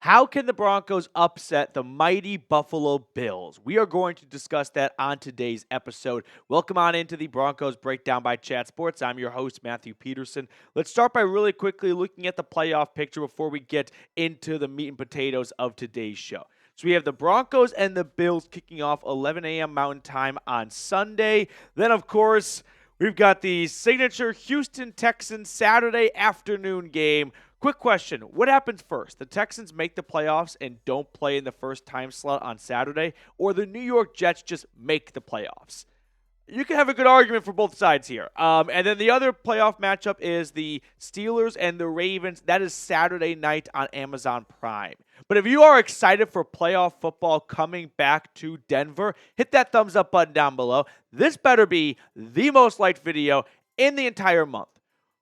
How can the Broncos upset the mighty Buffalo Bills? We are going to discuss that on today's episode. Welcome on into the Broncos Breakdown by Chat Sports. I'm your host, Matthew Peterson. Let's start by really quickly looking at the playoff picture before we get into the meat and potatoes of today's show. So we have the Broncos and the Bills kicking off 11 a.m. Mountain Time on Sunday. Then, of course, we've got the signature Houston Texans Saturday afternoon game. Quick question. What happens first? The Texans make the playoffs and don't play in the first time slot on Saturday, or the New York Jets just make the playoffs? You can have a good argument for both sides here. And then the other playoff matchup is the Steelers and the Ravens. That is Saturday night on Amazon Prime. But if you are excited for playoff football coming back to Denver, hit that thumbs up button down below. This better be the most liked video in the entire month.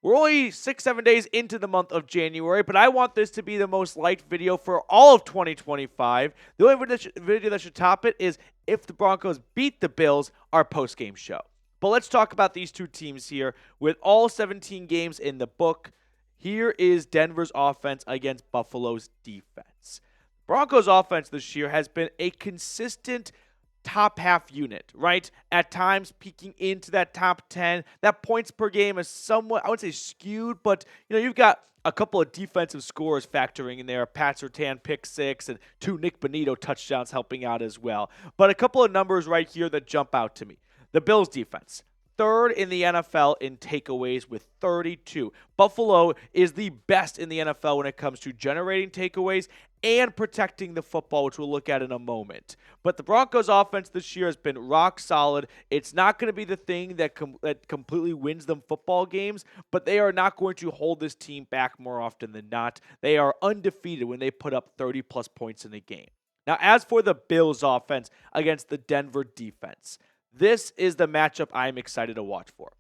We're only 6-7 days into the month of January, but I want this to be the most liked video for all of 2025. The only video that should top it is if the Broncos beat the Bills, our post-game show. But let's talk about these two teams here. With all 17 games in the book, here is Denver's offense against Buffalo's defense. Broncos' offense this year has been a consistent top half unit, right? At times peeking into that top 10. That points per game is somewhat, I would say, skewed, but you've got a couple of defensive scores factoring in there. Pat Surtain pick 6 and 2 Nick Bonito touchdowns helping out as well. But a couple of numbers right here that jump out to me. The Bills defense, third in the NFL in takeaways with 32. Buffalo is the best in the NFL when it comes to generating takeaways and protecting the football, which we'll look at in a moment. But the Broncos offense this year has been rock solid. It's not going to be the thing that completely wins them football games, but they are not going to hold this team back more often than not. They are undefeated when they put up 30-plus points in a game. Now, as for the Bills offense against the Denver defense, this is the matchup I'm excited to watch for.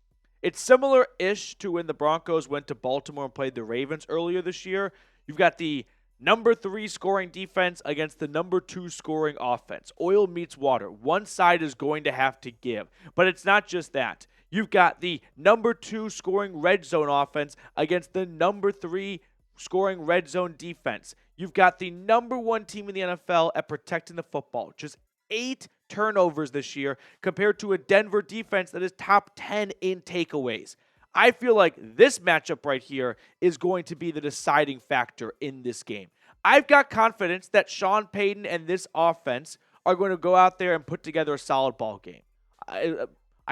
It's similar-ish to when the Broncos went to Baltimore and played the Ravens earlier this year. You've got the number 3 scoring defense against the number 2 scoring offense. Oil meets water. One side is going to have to give. But it's not just that. You've got the number 2 scoring red zone offense against the number 3 scoring red zone defense. You've got the number 1 team in the NFL at protecting the football. Just 8 turnovers this year compared to a Denver defense that is top 10 in takeaways. I feel like this matchup right here is going to be the deciding factor in this game. I've got confidence that Sean Payton and this offense are going to go out there and put together a solid ball game. I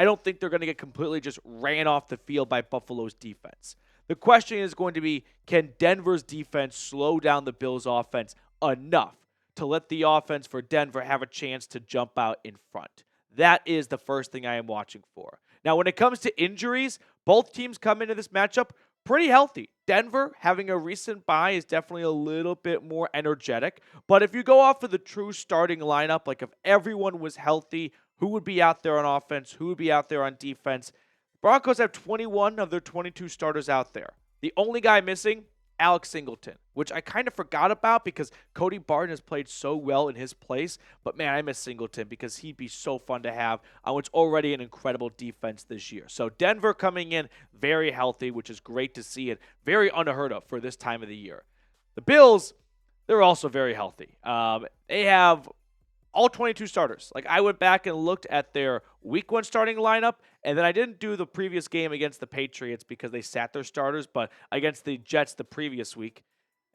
don't think they're going to get completely just ran off the field by Buffalo's defense. The question is going to be, can Denver's defense slow down the Bills' offense enough to let the offense for Denver have a chance to jump out in front? That is the first thing I am watching for. Now, when it comes to injuries, both teams come into this matchup pretty healthy. Denver, having a recent bye, is definitely a little bit more energetic. But if you go off of the true starting lineup, like if everyone was healthy, who would be out there on offense, who would be out there on defense? Broncos have 21 of their 22 starters out there. The only guy missing, Alex Singleton, which I kind of forgot about because Cody Barton has played so well in his place. But, man, I miss Singleton because he'd be so fun to have on what's already an incredible defense this year. So Denver coming in very healthy, which is great to see and very unheard of for this time of the year. The Bills, they're also very healthy. They have all 22 starters. Like, I went back and looked at their week 1 starting lineup, and then I didn't do the previous game against the Patriots because they sat their starters, but against the Jets the previous week.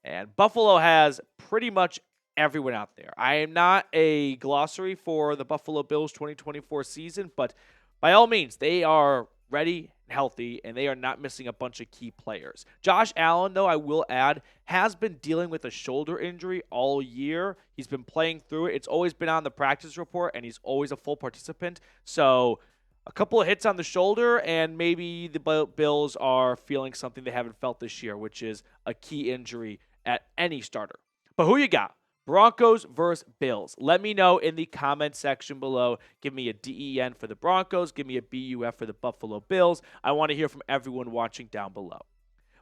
And Buffalo has pretty much everyone out there. I am not a glossary for the Buffalo Bills 2024 season, but by all means, they are ready and healthy, and they are not missing a bunch of key players. Josh Allen, though, I will add, has been dealing with a shoulder injury all year. He's been playing through it. It's always been on the practice report, and he's always a full participant. So a couple of hits on the shoulder, and maybe the Bills are feeling something they haven't felt this year, which is a key injury at any starter. But who you got? Broncos versus Bills. Let me know in the comment section below. Give me a DEN for the Broncos. Give me a BUF for the Buffalo Bills. I want to hear from everyone watching down below.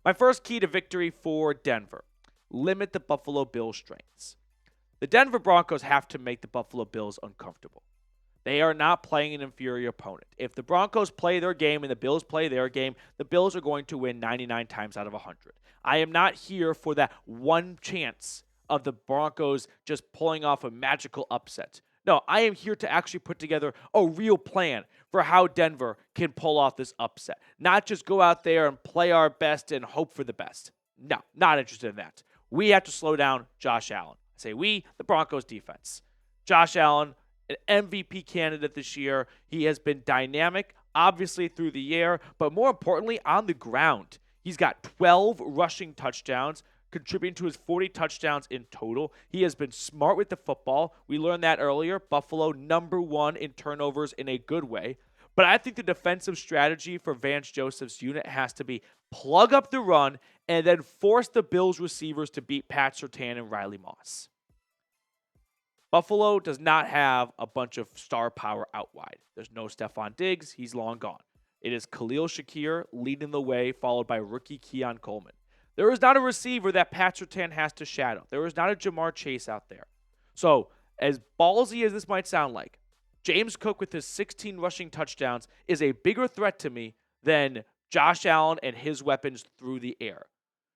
My first key to victory for Denver: limit the Buffalo Bills' strengths. The Denver Broncos have to make the Buffalo Bills uncomfortable. They are not playing an inferior opponent. If the Broncos play their game and the Bills play their game, the Bills are going to win 99 times out of 100. I am not here for that one chance of the Broncos just pulling off a magical upset. No, I am here to actually put together a real plan for how Denver can pull off this upset. Not just go out there and play our best and hope for the best. No, not interested in that. We have to slow down Josh Allen. I say we, the Broncos defense. Josh Allen, an MVP candidate this year. He has been dynamic, obviously through the air, but more importantly, on the ground. He's got 12 rushing touchdowns, contributing to his 40 touchdowns in total. He has been smart with the football. We learned that earlier. Buffalo, number 1 in turnovers in a good way. But I think the defensive strategy for Vance Joseph's unit has to be plug up the run and then force the Bills receivers to beat Pat Surtain and Riley Moss. Buffalo does not have a bunch of star power out wide. There's no Stephon Diggs. He's long gone. It is Khalil Shakir leading the way, followed by rookie Keon Coleman. There is not a receiver that Pat Surtain has to shadow. There is not a Jamar Chase out there. So, as ballsy as this might sound like, James Cook with his 16 rushing touchdowns is a bigger threat to me than Josh Allen and his weapons through the air.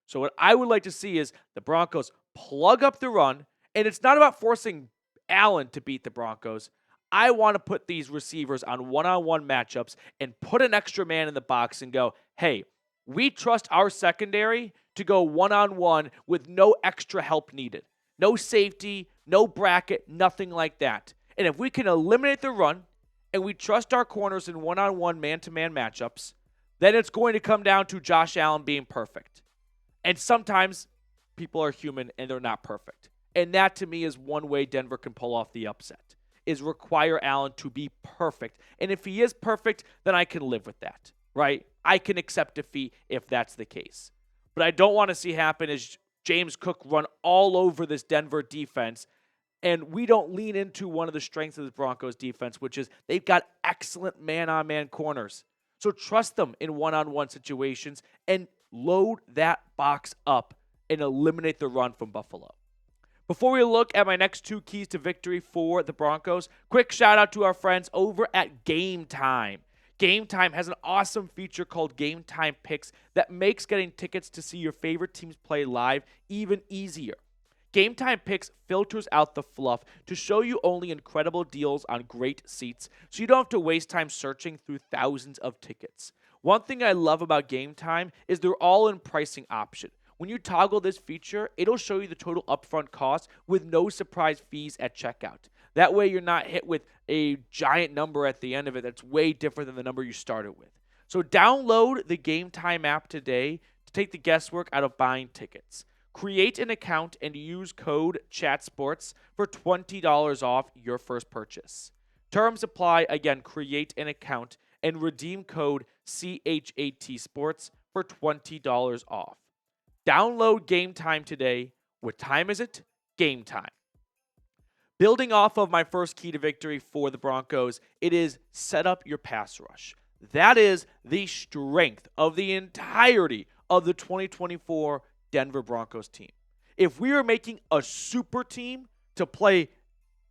So what I would like to see is the Broncos plug up the run, and it's not about forcing Allen to beat the Broncos. I want to put these receivers on one-on-one matchups and put an extra man in the box and go, hey, we trust our secondary to go one-on-one with no extra help needed. No safety, no bracket, nothing like that. And if we can eliminate the run and we trust our corners in one-on-one man-to-man matchups, then it's going to come down to Josh Allen being perfect. And sometimes people are human and they're not perfect. And that to me is one way Denver can pull off the upset, is require Allen to be perfect. And if he is perfect, then I can live with that, right? I can accept defeat if that's the case. But I don't want to see happen is James Cook run all over this Denver defense, and we don't lean into one of the strengths of the Broncos defense, which is they've got excellent man-on-man corners. So trust them in one-on-one situations and load that box up and eliminate the run from Buffalo. Before we look at my next 2 keys to victory for the Broncos, quick shout out to our friends over at Game Time. Game Time has an awesome feature called Game Time Picks that makes getting tickets to see your favorite teams play live even easier. Game Time Picks filters out the fluff to show you only incredible deals on great seats, so you don't have to waste time searching through thousands of tickets. One thing I love about Game Time is their all-in pricing option. When you toggle this feature, it'll show you the total upfront cost with no surprise fees at checkout. That way you're not hit with a giant number at the end of it that's way different than the number you started with. So download the Game Time app today to take the guesswork out of buying tickets. Create an account and use code CHATSPORTS for $20 off your first purchase. Terms apply. Again, create an account and redeem code CHATSPORTS for $20 off. Download Game Time today. What time is it? Game time. Building off of my first key to victory for the Broncos, it is set up your pass rush. That is the strength of the entirety of the 2024 Denver Broncos team. If we are making a super team to play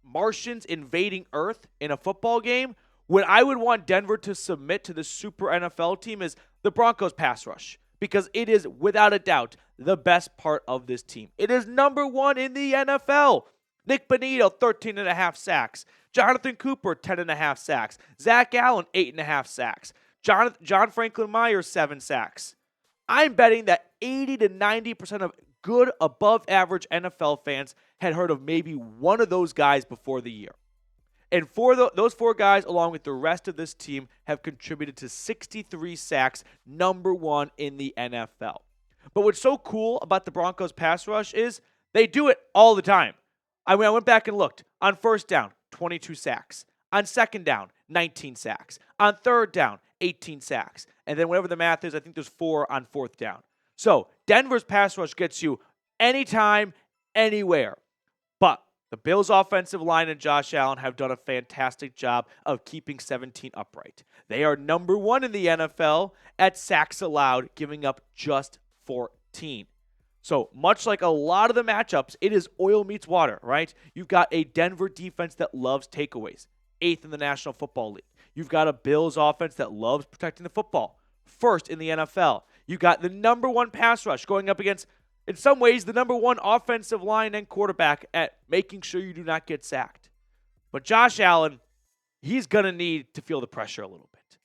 Martians invading Earth in a football game, what I would want Denver to submit to the super NFL team is the Broncos pass rush, because it is without a doubt the best part of this team. It is number 1 in the NFL. Nick Bonito, 13.5 sacks. Jonathan Cooper, 10.5 sacks. Zach Allen, 8.5 sacks. John Franklin Myers, 7 sacks. I'm betting that 80 to 90% of good above average NFL fans had heard of maybe one of those guys before the year. And those 4 guys, along with the rest of this team, have contributed to 63 sacks, number 1 in the NFL. But what's so cool about the Broncos pass rush is they do it all the time. I went back and looked. On first down, 22 sacks. On second down, 19 sacks. On third down, 18 sacks. And then whatever the math is, I think there's 4 on fourth down. So Denver's pass rush gets you anytime, anywhere. But the Bills' offensive line and Josh Allen have done a fantastic job of keeping 17 upright. They are number 1 in the NFL at sacks allowed, giving up just 14. So much like a lot of the matchups, it is oil meets water, right? You've got a Denver defense that loves takeaways. 8th in the National Football League. You've got a Bills offense that loves protecting the football, 1st in the NFL. You got the number 1 pass rush going up against, in some ways, the number 1 offensive line and quarterback at making sure you do not get sacked. But Josh Allen, he's going to need to feel the pressure a little bit.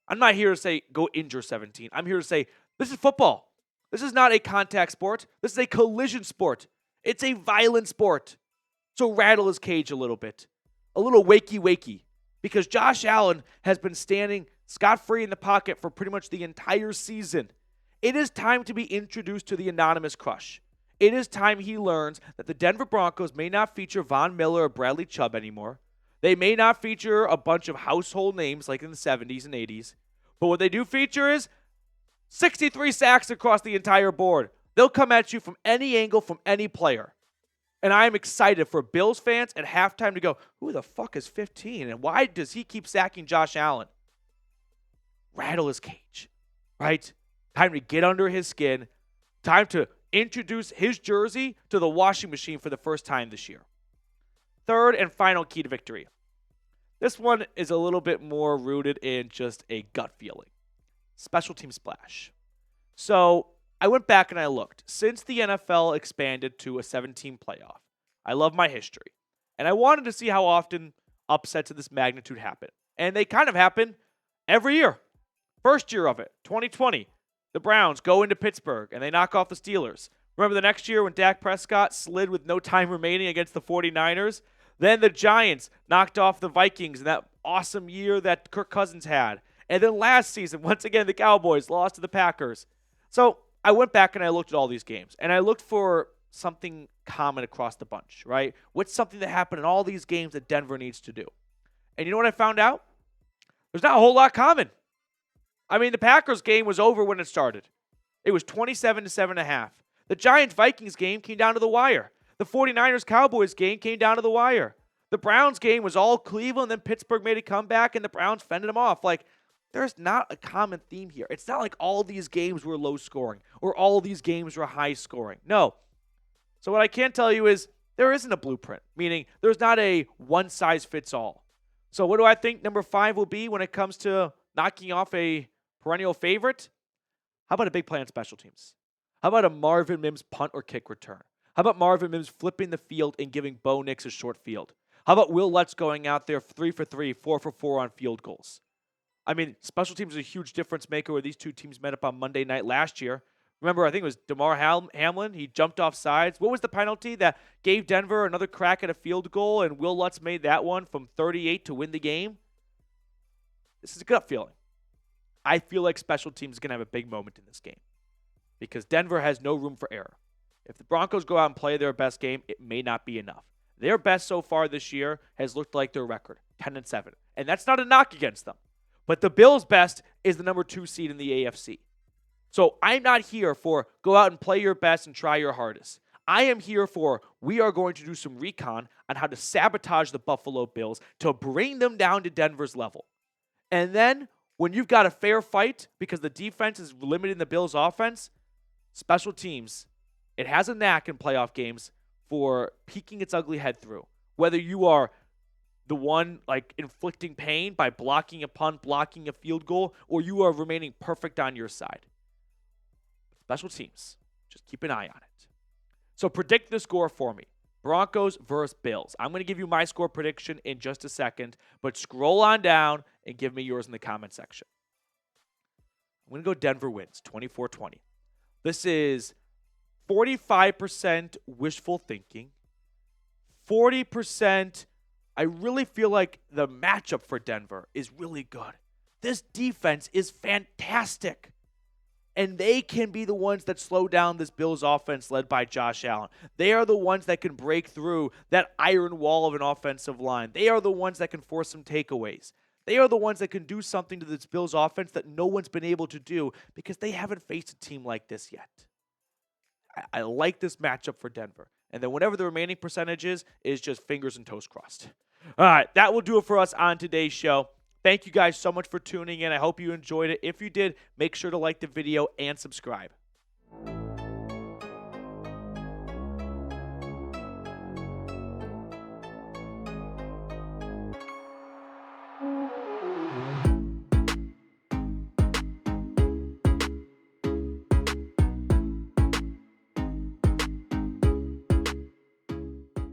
I'm not here to say go injure 17. I'm here to say this is football. This is not a contact sport. This is a collision sport. It's a violent sport. So rattle his cage a little bit. A little wakey, because Josh Allen has been standing scot-free in the pocket for pretty much the entire season. It is time to be introduced to the anonymous crush. It is time he learns that the Denver Broncos may not feature Von Miller or Bradley Chubb anymore. They may not feature a bunch of household names like in the 70s and 80s. But what they do feature is 63 sacks across the entire board. They'll come at you from any angle, from any player. And I am excited for Bills fans at halftime to go, who the fuck is 15? And why does he keep sacking Josh Allen? Rattle his cage, right? Time to get under his skin. Time to introduce his jersey to the washing machine for the first time this year. Third and final key to victory. This one is a little bit more rooted in just a gut feeling. Special team splash. So I went back and I looked. Since the NFL expanded to a 17 playoff, I love my history. And I wanted to see how often upsets of this magnitude happen. And they kind of happen every year. First year of it, 2020, the Browns go into Pittsburgh and they knock off the Steelers. Remember the next year when Dak Prescott slid with no time remaining against the 49ers? Then the Giants knocked off the Vikings in that awesome year that Kirk Cousins had. And then last season, once again, the Cowboys lost to the Packers. So I went back and I looked at all these games. And I looked for something common across the bunch, right? What's something that happened in all these games that Denver needs to do? And you know what I found out? There's not a whole lot common. I mean, the Packers game was over when it started. It was 27 to 7.5. The Giants-Vikings game came down to the wire. The 49ers-Cowboys game came down to the wire. The Browns game was all Cleveland, then Pittsburgh made a comeback, and the Browns fended them off. Like, there's not a common theme here. It's not like all these games were low-scoring or all these games were high-scoring. No. So what I can tell you is there isn't a blueprint, meaning there's not a one-size-fits-all. So what do I think number 5 will be when it comes to knocking off a perennial favorite? How about a big play on special teams? How about a Marvin Mims punt or kick return? How about Marvin Mims flipping the field and giving Bo Nix a short field? How about Will Lutz going out there 3 for 3, 4 for 4 on field goals? I mean, special teams is a huge difference maker where these two teams met up on Monday night last year. Remember, I think it was DeMar Hamlin. He jumped off sides. What was the penalty that gave Denver another crack at a field goal, and Will Lutz made that one from 38 to win the game? This is a gut feeling. I feel like special teams is going to have a big moment in this game because Denver has no room for error. If the Broncos go out and play their best game, it may not be enough. Their best so far this year has looked like their record, 10-7. And that's not a knock against them. But the Bills' best is the number 2 seed in the AFC. So I'm not here for go out and play your best and try your hardest. I am here for we are going to do some recon on how to sabotage the Buffalo Bills to bring them down to Denver's level. And then when you've got a fair fight because the defense is limiting the Bills' offense, special teams, it has a knack in playoff games for peeking its ugly head through. Whether you are the one like inflicting pain by blocking a punt, blocking a field goal, or you are remaining perfect on your side. Special teams, just keep an eye on it. So predict the score for me. Broncos versus Bills. I'm going to give you my score prediction in just a second, but scroll on down and give me yours in the comment section. I'm going to go Denver wins, 24-20. This is 45% wishful thinking, 40% I really feel like the matchup for Denver is really good. This defense is fantastic. And they can be the ones that slow down this Bills offense led by Josh Allen. They are the ones that can break through that iron wall of an offensive line. They are the ones that can force some takeaways. They are the ones that can do something to this Bills offense that no one's been able to do because they haven't faced a team like this yet. I like this matchup for Denver. And then whatever the remaining percentage is just fingers and toes crossed. All right, that will do it for us on today's show. Thank you guys so much for tuning in. I hope you enjoyed it. If you did, make sure to like the video and subscribe.